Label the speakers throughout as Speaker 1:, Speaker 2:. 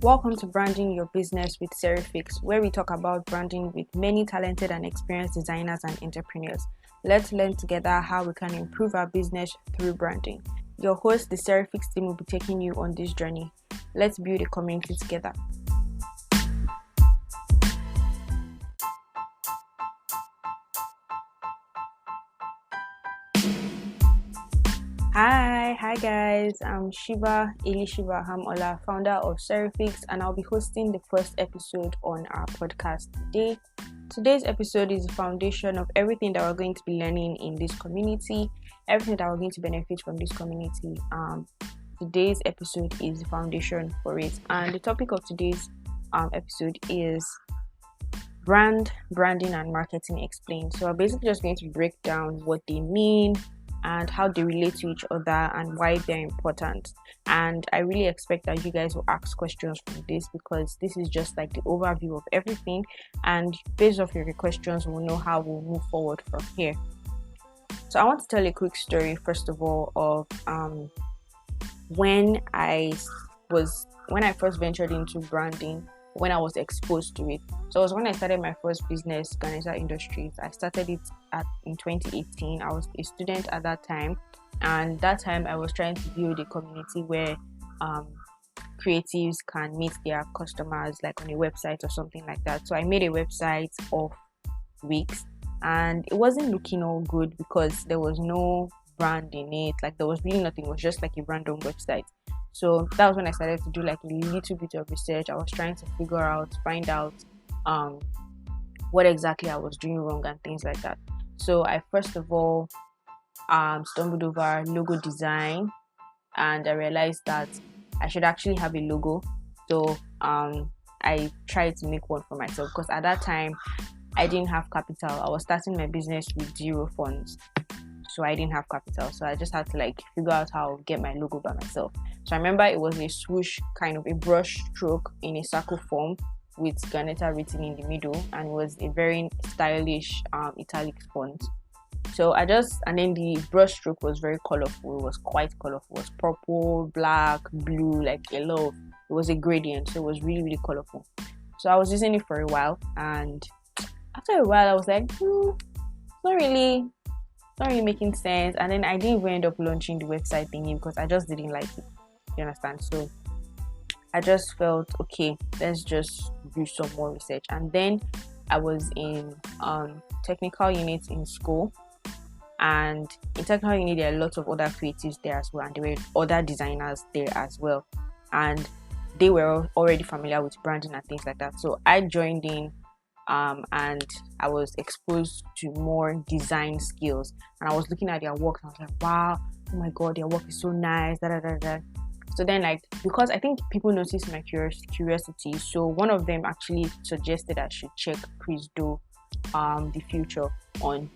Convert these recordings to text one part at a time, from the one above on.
Speaker 1: Welcome to Branding Your Business with Serifix, where we talk about branding with many talented and experienced designers and entrepreneurs. Let's learn together how we can improve our business through branding. Your host, the Serifix team, will be taking you on this journey. Let's build a community together. Hi guys, I'm Shiva Elishiva Hamola, founder of Serifix, and I'll be hosting the first episode on our podcast today. Today's episode is the foundation of everything that we're going to be learning in this community, everything that we're going to benefit from this community. Today's episode is the foundation for it, and the topic of today's episode is branding and marketing explained. So I'm basically just going to break down what they mean and how they relate to each other and why they're important. And I really expect that you guys will ask questions from this, because this is just like the overview of everything, and based off your questions we'll know how we'll move forward from here. So I want to tell a quick story first of all of when I first ventured into branding, when I was exposed to it. So it was when I started my first business, Ganesa Industries. I started it in 2018. I was a student at that time, and that time I was trying to build a community where creatives can meet their customers, like on a website or something like that. So I made a website of Wix, and it wasn't looking all good because there was no brand in it. Like there was really nothing. It was just like a random website. So that was when I started to do like a little bit of research. I was trying to find out what exactly I was doing wrong and things like that. So I first of all stumbled over logo design, and I realized that I should actually have a logo. So I tried to make one for myself, because at that time I didn't have capital. I was starting my business with zero funds. So I didn't have capital, so I just had to like figure out how to get my logo by myself. So I remember it was a swoosh, kind of a brush stroke in a circle form with Ganeta written in the middle, and it was a very stylish italic font. So and then the brush stroke was very colorful. It was quite colorful. It was purple, black, blue, like it was a gradient, so it was really, really colorful. So I was using it for a while, and after a while I was like, it's not really making sense. And then I didn't even end up launching the website thingy because I just didn't like it. You understand? So I just felt, okay, let's just do some more research. And then I was in technical units in school, and in technical unit there are lots of other creatives there as well, and there were other designers there as well, and they were already familiar with branding and things like that. So I joined in, and I was exposed to more design skills, and I was looking at their work and I was like, wow, oh my god, their work is so nice, So then, like, because I think people noticed my curiosity, so one of them actually suggested I should check Chris Do the Future on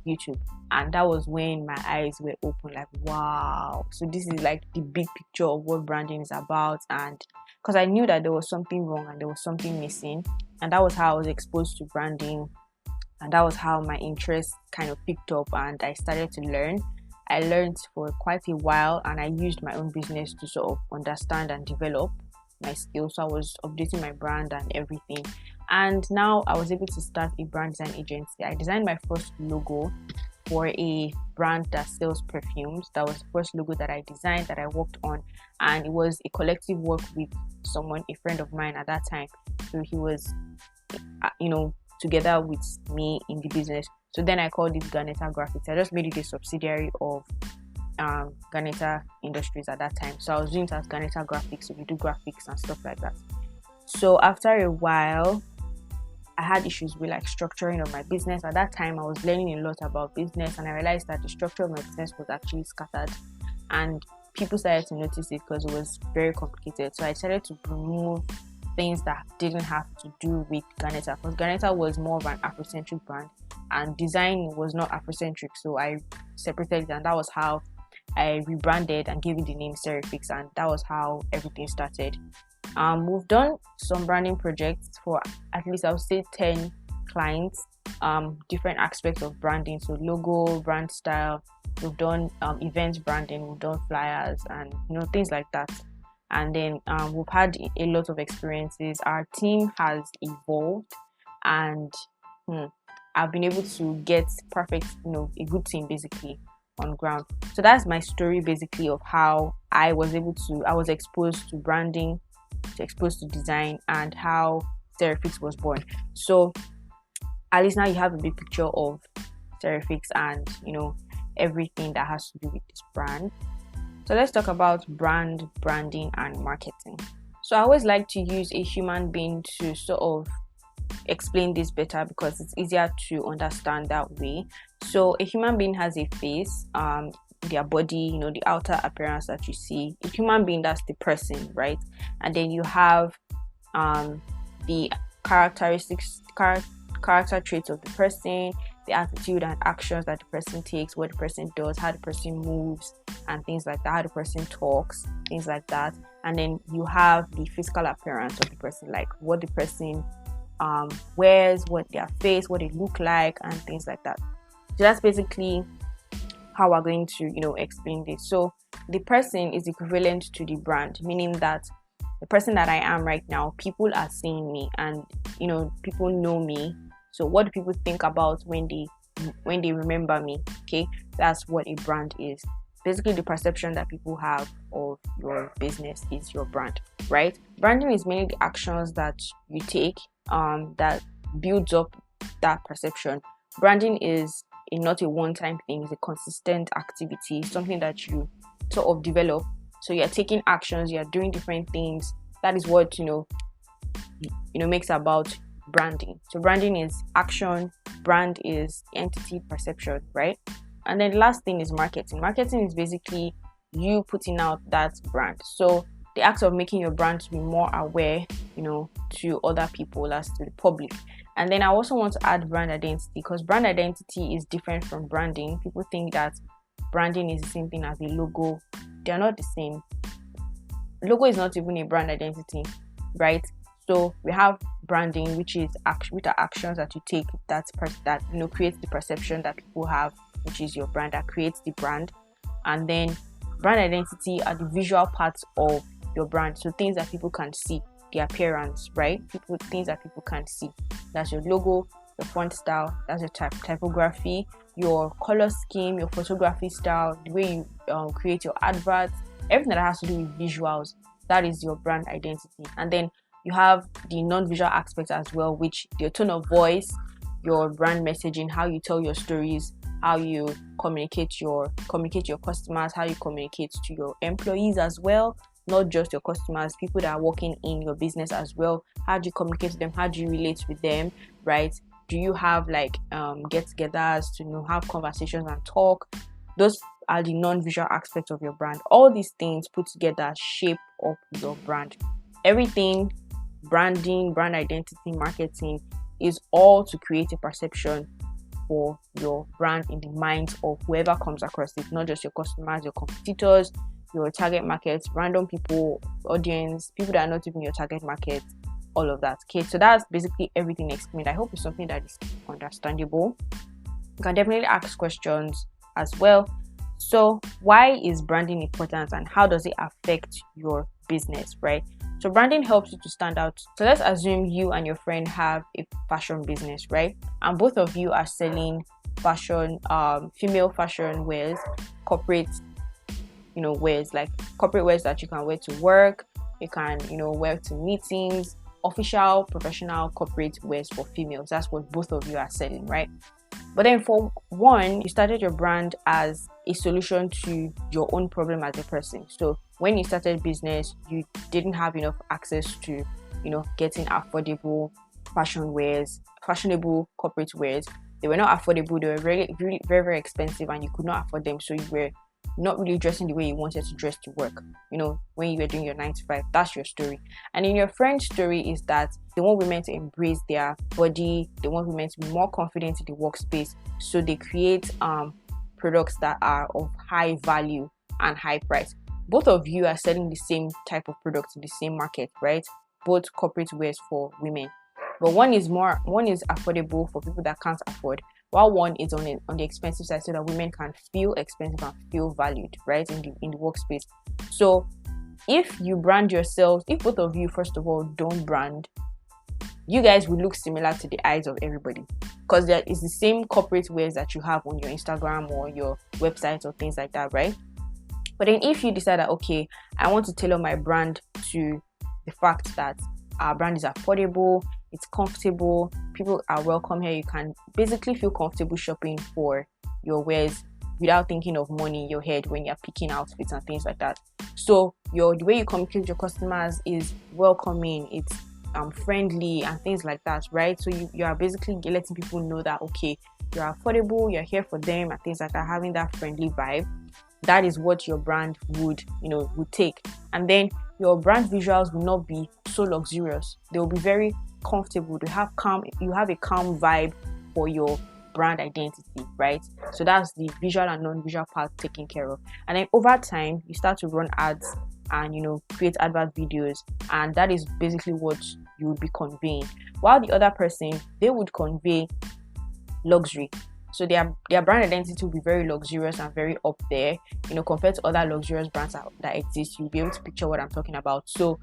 Speaker 1: YouTube, and that was when my eyes were open, like, wow, so this is like the big picture of what branding is about. And because I knew that there was something wrong and there was something missing, and that was how I was exposed to branding, and that was how my interest kind of picked up, and I started to learn. I learned for quite a while, and I used my own business to sort of understand and develop my skills. So I was updating my brand and everything, and now I was able to start a brand design agency. I designed my first logo for a brand that sells perfumes. That was the first logo that I designed, that I worked on, and it was a collective work with someone, a friend of mine at that time. So he was, together with me in the business. So then I called it Ganeta Graphics. I just made it a subsidiary of Ganeta Industries at that time. So I was doing it as Ganeta Graphics. So we do graphics and stuff like that. So after a while, I had issues with like structuring of my business. At that time, I was learning a lot about business, and I realized that the structure of my business was actually scattered, and people started to notice it because it was very complicated. So I decided to remove things that didn't have to do with Ganeta, because Ganeta was more of an Afrocentric brand and design was not Afrocentric. So I separated it, and that was how I rebranded and gave it the name Serifix, and that was how everything started. We've done some branding projects for at least, I would say, 10 clients, different aspects of branding, so logo, brand style, we've done event branding, we've done flyers, and things like that. And then we've had a lot of experiences. Our team has evolved, and I've been able to get perfect, a good team basically on ground. So that's my story basically of how I was exposed to branding, exposed to design, and how Serifix was born. So at least now you have a big picture of Serifix and everything that has to do with this brand. So let's talk about branding, and marketing. So I always like to use a human being to sort of explain this better because it's easier to understand that way. So a human being has a face, their body, the outer appearance that you see. A human being, that's the person, right? And then you have the character traits of the person, the attitude and actions that the person takes, what the person does, how the person moves, and things like that, how the person talks, things like that. And then you have the physical appearance of the person, like what the person wears, what their face, what they look like, and things like that. So that's basically how we're going to explain this. So the person is equivalent to the brand, meaning that the person that I am right now, people are seeing me, and people know me. So what do people think about when they remember me? Okay, that's what a brand is. Basically, the perception that people have of your business is your brand, right? Branding is mainly the actions that you take that builds up that perception. Branding is not a one-time thing; it's a consistent activity, something that you sort of develop. So you're taking actions, you're doing different things. That is what makes about branding. So branding is action, brand is entity perception, right? And then the last thing is marketing. Marketing is basically you putting out that brand. So the act of making your brand to be more aware, to other people, as to the public. And then I also want to add brand identity, because brand identity is different from branding. People think that branding is the same thing as a logo. They are not the same. Logo is not even a brand identity, right? So we have branding, which are actions that you take that creates the perception that people have, which is your brand, that creates the brand. And then brand identity are the visual parts of your brand, so things that people can see, the appearance, right? Things that people can see. That's your logo, your font style, that's your typography, your color scheme, your photography style, the way you create your adverts, everything that has to do with visuals. That is your brand identity. And then you have the non-visual aspect as well, which your tone of voice, your brand messaging, how you tell your stories, how you communicate your customers, how you communicate to your employees as well, not just your customers, people that are working in your business as well. How do you communicate to them? How do you relate with them, right? Do you have get-togethers to have conversations and talk? Those are the non-visual aspects of your brand. All these things put together shape up your brand. Everything, branding, brand identity, marketing, is all to create a perception for your brand in the minds of whoever comes across it, not just your customers, your competitors, your target markets, random people, audience, people that are not even your target market, all of that. Okay, so that's basically everything explained. I hope it's something that is understandable. You can definitely ask questions as well. So why is branding important, and how does it affect your business, right? So branding helps you to stand out. So let's assume you and your friend have a fashion business, right? And both of you are selling fashion, female fashion wears, corporate, wears, like corporate wears that you can wear to work, you can, wear to meetings, official, professional, corporate wears for females. That's what both of you are selling, right? But then for one, you started your brand as a solution to your own problem as a person. So when you started business, you didn't have enough access to, getting affordable fashion wears, fashionable corporate wears. They were not affordable. They were very, very, very, very expensive, and you could not afford them. So you were not really dressing the way you wanted to dress to work, when you were doing your 9 to 5. That's your story. And in your friend's story is that they want women to embrace their body, they want women to be more confident in the workspace, so they create products that are of high value and high price. Both of you are selling the same type of product in the same market, right? Both corporate wears for women, but one is affordable for people that can't afford, while one is on the expensive side, so that women can feel expensive and feel valued, right, in the workspace. So if you brand yourselves, if both of you first of all don't brand, you guys will look similar to the eyes of everybody, because there is the same corporate wares that you have on your Instagram or your website or things like that, right? But then if you decide that, okay, I want to tailor my brand to the fact that our brand is affordable, it's comfortable, people are welcome here, you can basically feel comfortable shopping for your wares without thinking of money in your head when you're picking outfits and things like that. So the way you communicate with your customers is welcoming, it's friendly and things like that, right? So you are basically letting people know that, okay, you're affordable, you're here for them and things like that, having that friendly vibe. That is what your brand would take. And then your brand visuals will not be so luxurious, they will be very comfortable. You have a calm vibe for your brand identity, right? So that's the visual and non-visual part taken care of. And then over time you start to run ads and create advert videos, and that is basically what you would be conveying, while the other person, they would convey luxury. So their brand identity will be very luxurious and very up there, compared to other luxurious brands that exist. You'll be able to picture what I'm talking about. So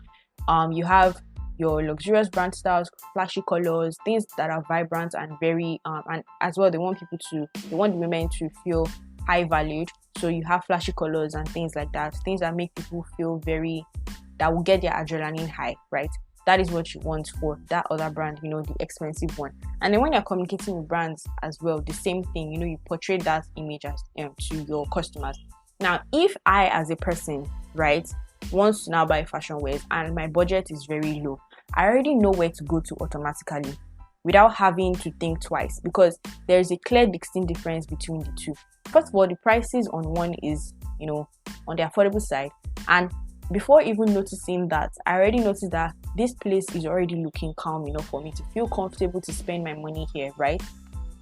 Speaker 1: you have your luxurious brand styles, flashy colors, things that are vibrant and very and as well they want the women to feel high valued. So you have flashy colors and things like that, things that make people feel that will get their adrenaline high, right? That is what you want for that other brand, the expensive one. And then when you're communicating with brands as well, the same thing, you portray that image as to your customers. Now, if I as a person, right, wants to now buy fashion wears and my budget is very low, I already know where to go to automatically without having to think twice, because there is a clear distinct difference between the two. First of all, the prices on one is, on the affordable side, and before even noticing that, I already noticed that this place is already looking calm enough for me to feel comfortable to spend my money here, right?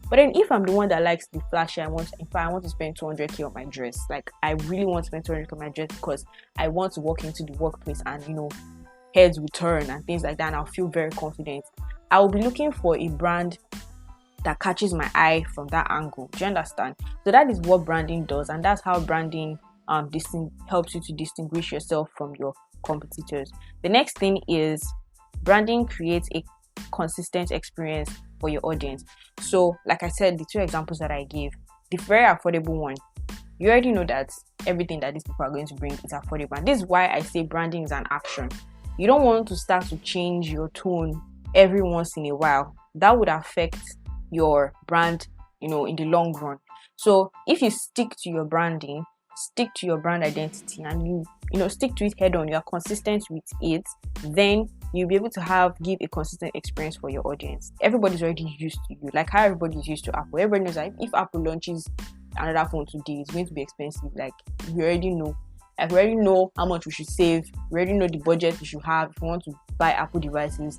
Speaker 1: But then if I'm the one that likes the flashy, I want to spend 200k on my dress, like I really want to spend 200k on my dress because I want to walk into the workplace and heads will turn and things like that, and I'll feel very confident. I will be looking for a brand that catches my eye from that angle. Do you understand? So that is what branding does, and that's how branding helps you to distinguish yourself from your competitors. The next thing is branding creates a consistent experience for your audience. So like I said, the two examples that I gave, the very affordable one, you already know that everything that these people are going to bring is affordable, and this is why I say branding is an action. You don't want to start to change your tone every once in a while. That would affect your brand, in the long run. So if you stick to your branding, stick to your brand identity, and you stick to it head on, you are consistent with it, then you'll be able to give a consistent experience for your audience. Everybody's already used to you, like how everybody's used to Apple. Everybody knows that if Apple launches another phone today, it's going to be expensive. Like we already know how much we should save. We already know the budget we should have if we want to buy Apple devices.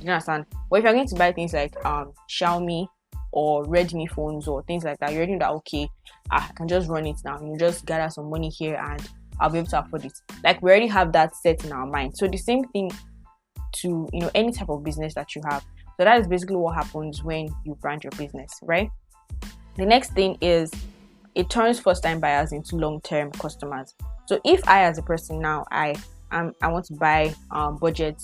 Speaker 1: You understand? But if you're going to buy things like Xiaomi or Redmi phones or things like that, you already know that, okay, I can just run it now. You just gather some money here and I'll be able to afford it. Like we already have that set in our mind. So the same thing to any type of business that you have. So that is basically what happens when you brand your business, right? The next thing is it turns first-time buyers into long-term customers. So if I as a person now I want to buy budget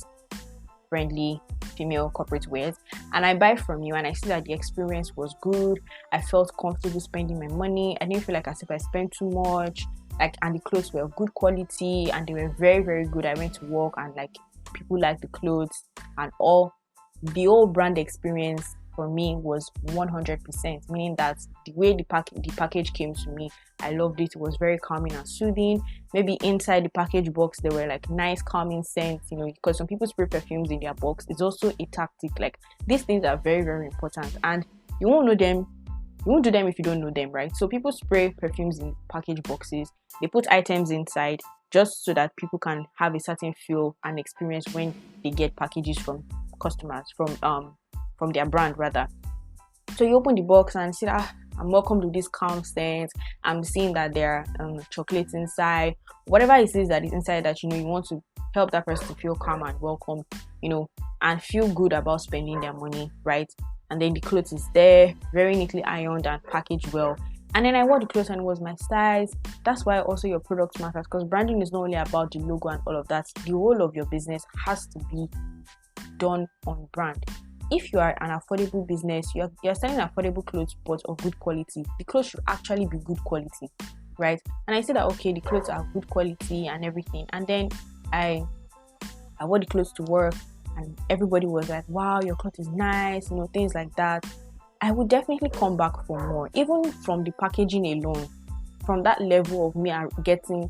Speaker 1: friendly female corporate wears, and I buy from you and I see that the experience was good, I felt comfortable spending my money, I didn't feel like as if I spent too much, and the clothes were of good quality and they were very, very good. I went to work and people liked the clothes and the whole brand experience for me was 100%, meaning that the way the package came to me, I loved it. It was very calming and soothing. Maybe inside the package box there were nice calming scents, because some people spray perfumes in their box. It's also a tactic. These things are very, very important, and you won't know them. You won't do them if you don't know them, right? So people spray perfumes in package boxes. They put items inside just so that people can have a certain feel and experience when they get packages from customers, from their brand rather. So you open the box and see that I'm welcome to this calm scent. I'm seeing that there are chocolates inside, whatever it is that is inside that you want to help that person to feel calm and welcome, and feel good about spending their money, right? and then the clothes is there, very neatly ironed and packaged well. And then I wore the clothes and it was my size. That's why also your product matters, because branding is not only about the logo and all of that. The whole of your business has to be done on brand. If you are an affordable business, you're selling affordable clothes but of good quality, the clothes should actually be good quality, right? And I said that okay, the clothes are good quality and everything. And then I wore the clothes to work and everybody was like, wow, your clothes is nice, things like that. I would definitely come back for more, even from the packaging alone. From that level of me getting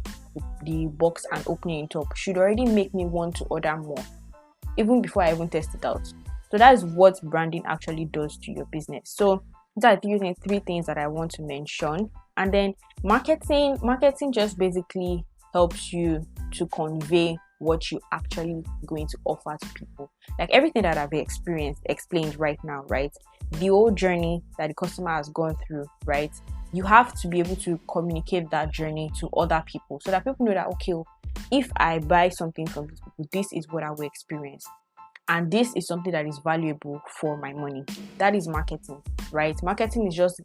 Speaker 1: the box and opening it up should already make me want to order more, even before I even test it out. So that is what branding actually does to your business. So these are three things that I want to mention. And then marketing just basically helps you to convey what you actually going to offer to people. Like everything that I've explained right now, right? The whole journey that the customer has gone through, right? You have to be able to communicate that journey to other people so that people know that, okay, if I buy something from these people, this is what I will experience. And this is something that is valuable for my money. That is marketing, right? Marketing is just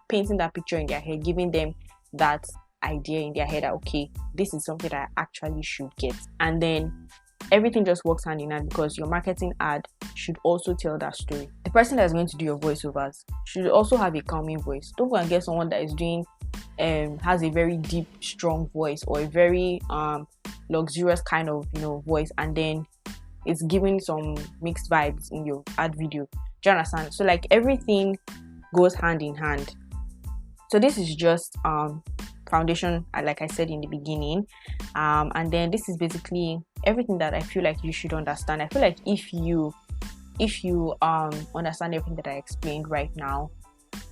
Speaker 1: painting that picture in their head, giving them that idea in their head that, okay, this is something that I actually should get. And then everything just works hand in hand, because your marketing ad should also tell that story. The person that's going to do your voiceovers should also have a calming voice. Don't go and get someone that is doing has a very deep, strong voice, or a very luxurious kind of voice, and then it's giving some mixed vibes in your ad video. Do you understand? So like everything goes hand in hand. So this is just foundation, like I said in the beginning, and then this is basically everything that I feel like you should understand. I feel like if you understand everything that I explained right now,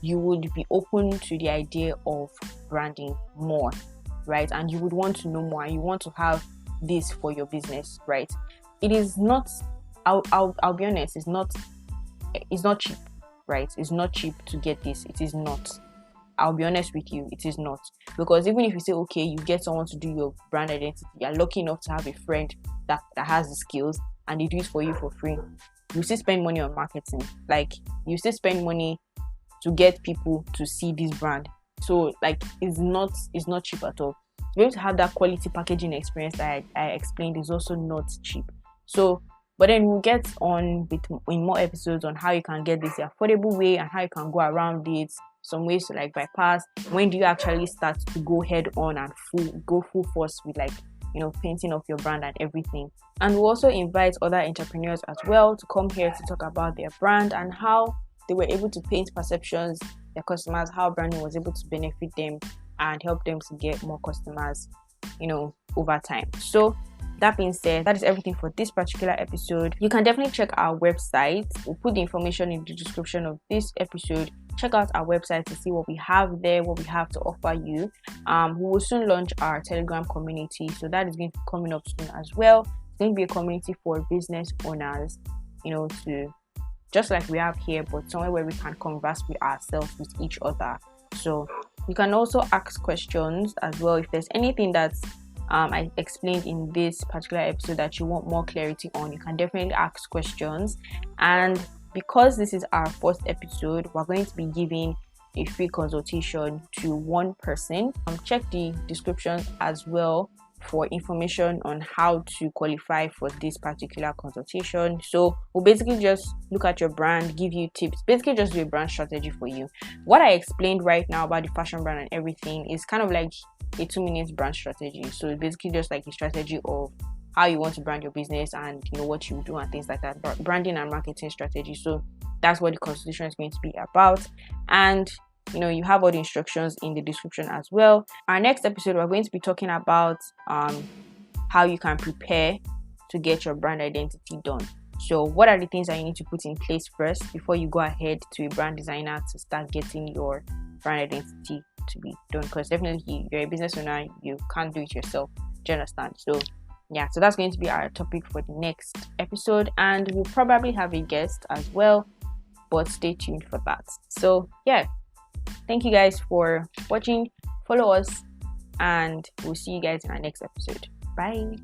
Speaker 1: you would be open to the idea of branding more, right? And you would want to know more, and you want to have this for your business, right? It is not, I'll be honest, it's not cheap, right? It's not cheap to get this. It is not. I'll be honest with you, it is not. Because even if you say, okay, you get someone to do your brand identity, you're lucky enough to have a friend that has the skills and they do it for you for free, you still spend money on marketing. Like, you still spend money to get people to see this brand. So like, it's not cheap at all. To be able to have that quality packaging experience that I explained is also not cheap. So, but then we'll get on in more episodes on how you can get this the affordable way and how you can go around it, some ways to like bypass. When do you actually start to go head on and go full force with like painting of your brand and everything. And we'll also invite other entrepreneurs as well to come here to talk about their brand and how they were able to paint perceptions, their customers, how branding was able to benefit them and help them to get more customers over time. So that being said, that is everything for this particular episode. You can definitely check our website. We'll put the information in the description of this episode. Check out our website to see what we have there, what we have to offer you. We will soon launch our Telegram community, so that is going to be coming up soon as well. It's going to be a community for business owners, to just like we have here, but somewhere where we can converse with ourselves, with each other. So you can also ask questions as well. If there's anything that's I explained in this particular episode that you want more clarity on, you can definitely ask questions. And because this is our first episode, we're going to be giving a free consultation to one person. Check the description as well for information on how to qualify for this particular consultation. So we'll basically just look at your brand, give you tips, basically just do a brand strategy for you. What I explained right now about the fashion brand and everything is kind of like a 2-minute brand strategy. So it's basically just like a strategy of how you want to brand your business and what you do and things like that, branding and marketing strategy. So that's what the consultation is going to be about. And you have all the instructions in the description as well. Our next episode, we're going to be talking about how you can prepare to get your brand identity done. So what are the things that you need to put in place first before you go ahead to a brand designer to start getting your brand identity to be done? Because definitely you're a business owner, you can't do it yourself. Do you understand? So yeah, so that's going to be our topic for the next episode, and we'll probably have a guest as well, but stay tuned for that. So yeah, thank you guys for watching. Follow us and we'll see you guys in our next episode. Bye.